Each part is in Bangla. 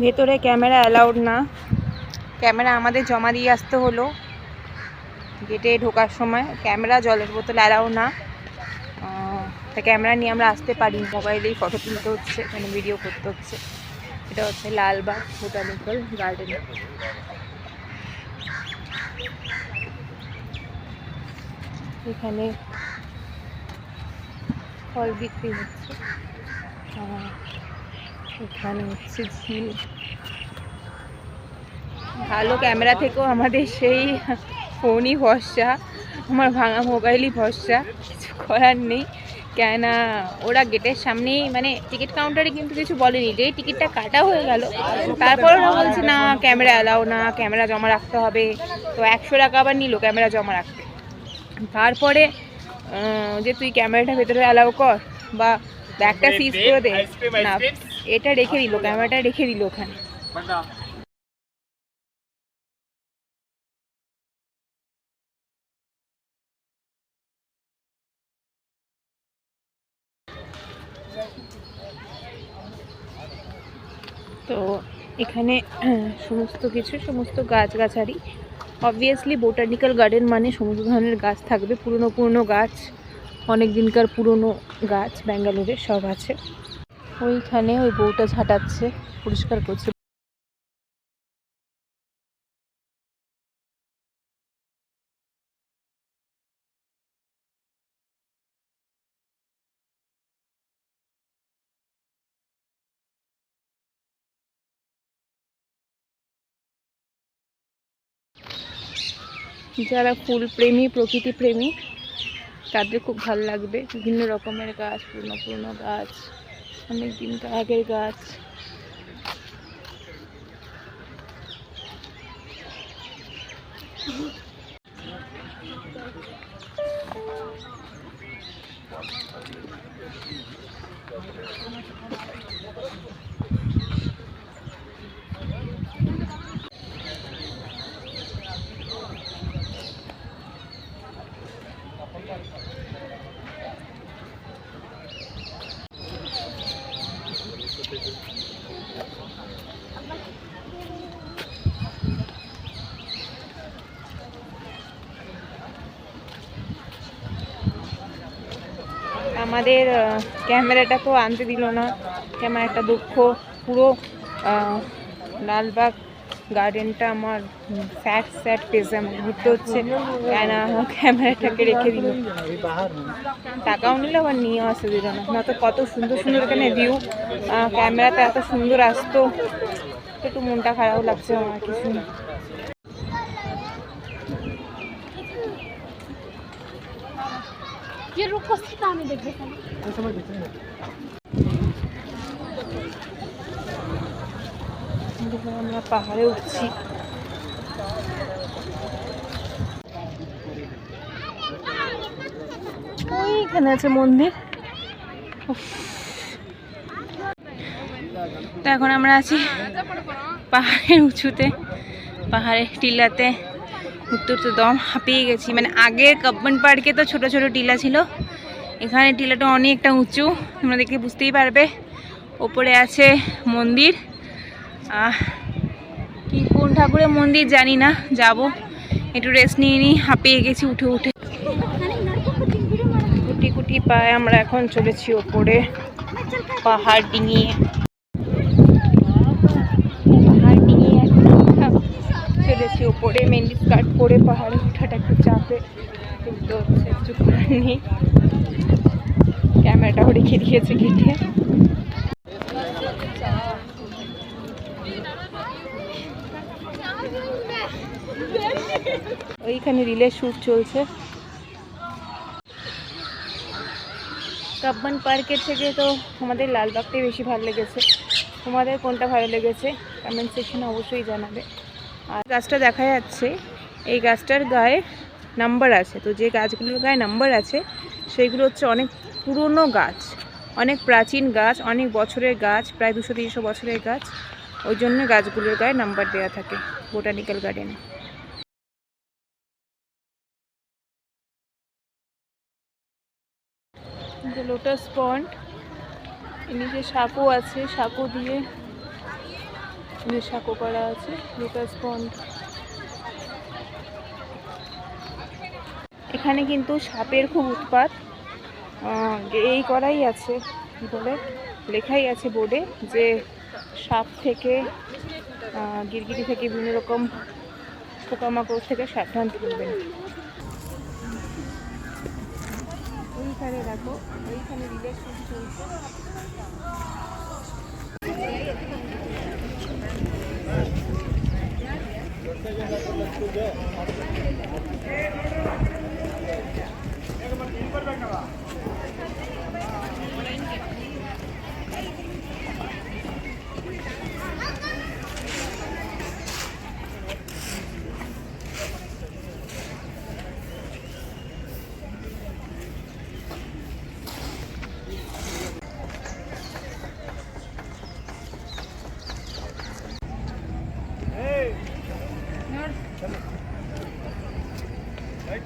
ভেতরে ক্যামেরা অ্যালাউড না, ক্যামেরা আমাদের জমা দিয়ে আসতে হলো গেটে ঢোকার সময়। ক্যামেরা জলের বোতল অ্যালাউ না, তা ক্যামেরা নিয়ে আমরা আসতে পারি, মোবাইলেই ফটো তুলতে হচ্ছে, মানে ভিডিও করতে হচ্ছে। এটা হচ্ছে লালবাগ বোটানিক্যাল গার্ডেন। এখানে ফল বিক্রি হচ্ছে, এখানে হচ্ছে ঝিল। ভালো ক্যামেরা থেকেও আমাদের সেই ফোনই ভরসা, আমার ভাঙা মোবাইলই ভরসা, কিছু করার নেই। কেন ওরা গেটের সামনেই, মানে টিকিট কাউন্টারে কিন্তু কিছু বলেনি, যে টিকিটটা কাটা হয়ে গেল তারপর ওরা বলছে না ক্যামেরা অ্যালাউ না, ক্যামেরা জমা রাখতে হবে। তো 100 টাকা আবার নিল ক্যামেরা জমা রাখতে। তারপরে যে তুই ক্যামেরাটা ভেতরে অ্যালাউ কর বা ব্যাগটা সিজ করে দে, না এটা রেখে দিল, ক্যামেরাটা রেখে দিল ওখানে। তো এখানে সমস্ত গাছগাছালি, অবভিয়াসলি বোটানিক্যাল গার্ডেন মানে সমস্ত ধরনের গাছ থাকবে, পুরনো গাছ, অনেক দিনকার পুরনো গাছ ব্যাঙ্গালোরের সব আছে। ওইখানে ওই বউটা ঝাঁটাচ্ছে, পরিষ্কার করছে। যারা ফুল প্রেমী, প্রকৃতি প্রেমী, তাদের খুব ভালো লাগবে। বিভিন্ন রকমের গাছ, পুরনো গাছ, অনেক দিন আগের গাছ। আমাদের ক্যামেরাটা তো আনতে দিল না, ক্যামেরা একটা দুঃখ। পুরো লালবাগ গার্ডেনটা আমার স্যাড পেজে আমার ঘুরতে হচ্ছে, কেন ক্যামেরাটাকে রেখে দিল। টাকাও নিল, আবার নিয়েও আসতে দিল না। না তো কত সুন্দর এখানে ভিউ, ক্যামেরাতে এত সুন্দর আসতো। একটু মনটা খারাপ লাগছে আমার কিছু। আমরা পাহাড়ে উঠছি, ওইখানে আছে মন্দির। তো এখন আমরা আছি পাহাড়ের উঁচুতে, পাহাড়ের টিলাতে উঠতে দম হাঁপিয়ে গেছি। মানে আগের কাব্বান পার্কে তো ছোট টিলা ছিল, এখানে টিলাটা অনেকটা উঁচু, তোমরা দেখে বুঝতেই পারবে। ওপরে আছে মন্দির, কি কোন ঠাকুরের মন্দির জানি না, যাব একটু রেস্ট নিয়ে নিই, হাঁপিয়ে গেছি উঠে কুটি পায়ে আমরা এখন চলেছি ওপরে পাহাড় ডিঙিয়ে চলেছি ওপরে। মেহেন্দি স্কার্ট পরে পাহাড়ে ওঠাটা একটু চাপে, কিন্তু কিছু করার নেই, ক্যামেরাটাও রেখে দিয়েছে গেটে। ওইখানে রিলের শ্যুট চলছে। কাব্বান পার্কের থেকে তো আমাদের লালবাগটাই বেশি ভালো লেগেছে। তোমাদের কোনটা ভালো লেগেছে কমেন্ট সেকশনে অবশ্যই জানাবে। আর গাছটা দেখা যাচ্ছে, এই গাছটার গায়ে নাম্বার আছে। তো যে গাছগুলোর গায়ে নাম্বার আছে সেইগুলো হচ্ছে অনেক পুরনো গাছ, অনেক প্রাচীন গাছ, অনেক বছরের গাছ, প্রায় 200-300 বছরের গাছ। ওই জন্য গাছগুলোর গায়ে নাম্বার দেওয়া থাকে বোটানিক্যাল গার্ডেনে। লোটাস পন্ড, নিচে সাঁকো আছে, সাঁকো দিয়ে যে সাঁকো করা আছে, লোটাস পন্ড। এখানে কিন্তু সাপের খুব উৎপাত। এই করাই আছে, বলে লেখাই আছে বোর্ডে যে সাপ থেকে, গিরগিটি থেকে, বিভিন্ন রকম পোকামাকড় থেকে সাবধান থাকবেন। ওইখানে দেখো, ওইখানে রিলেকশন চলছে।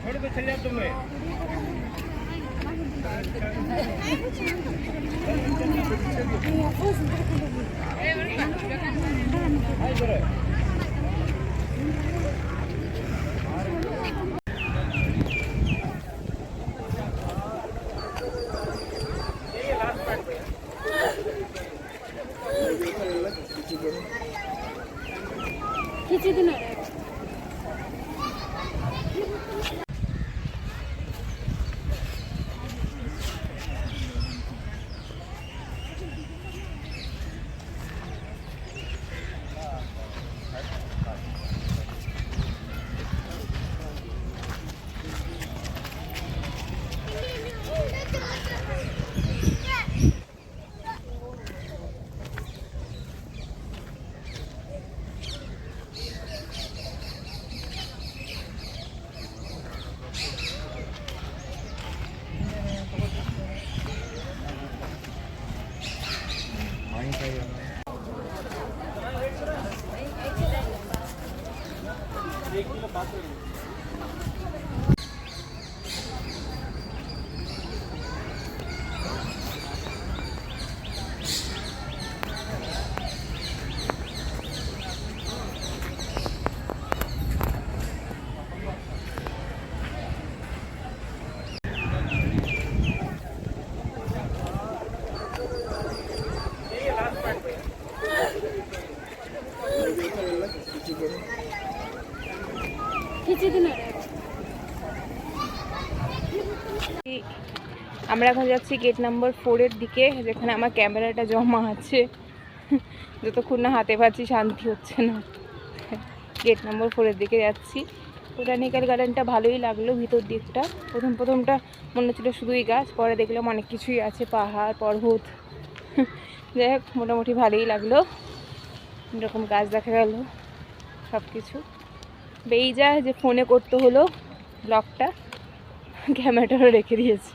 छोड़ दो, चल जाओ तुम्हें। खींची दिन আমরা এখন যাচ্ছি গেট নাম্বার 4-এর দিকে, যেখানে আমার ক্যামেরাটা জমা আছে। যতক্ষণ না হাতে পাচ্ছি শান্তি হচ্ছে না। গেট নাম্বার 4-এর দিকে যাচ্ছি। বোটানিক্যাল গার্ডেনটা ভালোই লাগলো, ভিতর দিকটা। প্রথমটা মনে হচ্ছিলো শুধুই গাছ, পরে দেখলাম অনেক কিছুই আছে, পাহাড় পর্বত। যাই হোক, মোটামুটি ভালোই লাগলো। এরকম গাছ দেখা গেল, সব কিছু। বেই যায় যে ফোনে করতে হলো ব্লগটা, ক্যামেরাটাও রেখে দিয়েছি।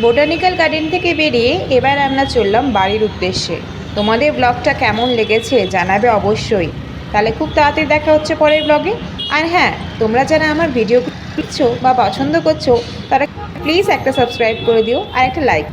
বোটানিক্যাল গার্ডেন থেকে বেরিয়ে এবার আমরা চললাম বাড়ির উদ্দেশ্যে। তোমাদের ব্লগটা কেমন লেগেছে জানাবে অবশ্যই। তাহলে খুব তাড়াতাড়ি দেখা হচ্ছে পরের ব্লগে। আর হ্যাঁ, তোমরা যারা আমার ভিডিও দেখছো বা পছন্দ করছো, তারা প্লিজ একটা সাবস্ক্রাইব করে দিও আর একটা লাইক।